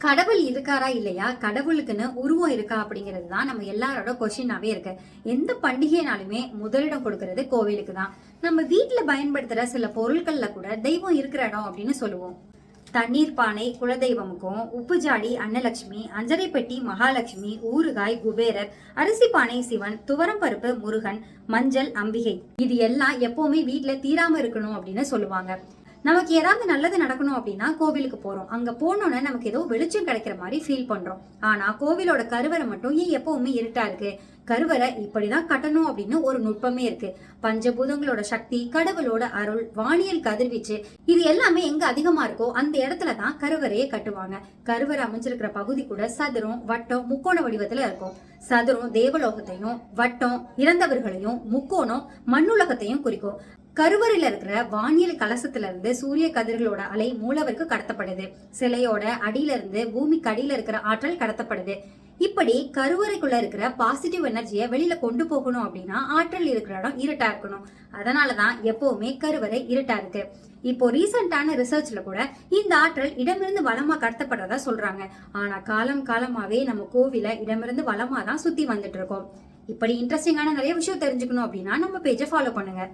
கடவுள் இருக்காரா இல்லையா, கடவுளுக்குன்னு உருவம் இருக்கா அப்படிங்கிறது தான் நம்ம எல்லாரோட கொஸ்டினாவே இருக்கு. எந்த பண்டிகைனாலுமே முதலிடம் கொடுக்கறது கோவிலுக்கு தான். நம்ம வீட்டுல பயன்படுத்துற சில பொருட்கள்ல கூட தெய்வம் இருக்கிற இடம் அப்படின்னு சொல்லுவோம். தண்ணீர் பானை குலதெய்வமுக்கும், உப்பு ஜாடி அன்னலட்சுமி, அஞ்சரை பெட்டி மகாலட்சுமி, ஊறுகாய் குபேரர், அரிசி பானை சிவன், துவரம் பருப்பு முருகன், மஞ்சள் அம்பிகை, இது எல்லாம் எப்பவுமே வீட்டுல தீராம இருக்கணும் அப்படின்னு சொல்லுவாங்க. நமக்கு ஏதாவது நல்லது நடக்கணும் அப்படின்னா கோவிலுக்கு போறோம். அங்க போனோம்னா நமக்கு ஏதோ வெளிச்சம் கிடைக்கிற மாதிரி ஃபீல் பண்றோம். ஆனா கோவிலோட கருவறை மட்டும் ஏன் எப்பவுமே இருட்டா இருக்கு? கருவறை இப்படிதான் கட்டணும் அப்படின்னு ஒரு நுட்பமே இருக்கு. பஞ்சபூதங்களோட சக்தி, கடவுளோட அருள், வானியல் கதிர்வீச்சு, இது எல்லாமே எங்க அதிகமா இருக்கோ அந்த இடத்துலதான் கருவறையை கட்டுவாங்க. கருவறை அமைஞ்சிருக்கிற பகுதி கூட சதுரம், வட்டம், முக்கோண வடிவத்துல இருக்கும். சதுரம் தேவலோகத்தையும், வட்டம் இறந்தவர்களையும், முக்கோணம் மண்ணுலகத்தையும் குறிக்கும். கருவறையில இருக்கிற வானியல் கலசத்துல இருந்து சூரிய கதிர்களோட அலை மூலவருக்கு கடத்தப்படுது. சிலையோட அடியில இருந்து பூமிக்கு அடியில இருக்கிற ஆற்றல் கடத்தப்படுது. இப்படி கருவறைக்குள்ள இருக்கிற பாசிட்டிவ் எனர்ஜியை வெளியில கொண்டு போகணும் அப்படின்னா ஆற்றல் இருக்கிற இடம் இருட்டா இருக்கணும். அதனாலதான் எப்பவுமே கருவறை இருட்டா இருக்கு. இப்போ ரீசெண்டான ரிசர்ச்ல கூட இந்த ஆற்றல் இடமிருந்து வளமா கடத்தப்படுறதா சொல்றாங்க. ஆனா காலம் காலமாவே நம்ம கோவில இடமிருந்து வளமா தான் சுத்தி வந்துட்டு இருக்கோம். இப்படி இன்ட்ரெஸ்டிங்கான நிறைய விஷயம் தெரிஞ்சுக்கணும் அப்படின்னா நம்ம பேஜை ஃபாலோ பண்ணுங்க.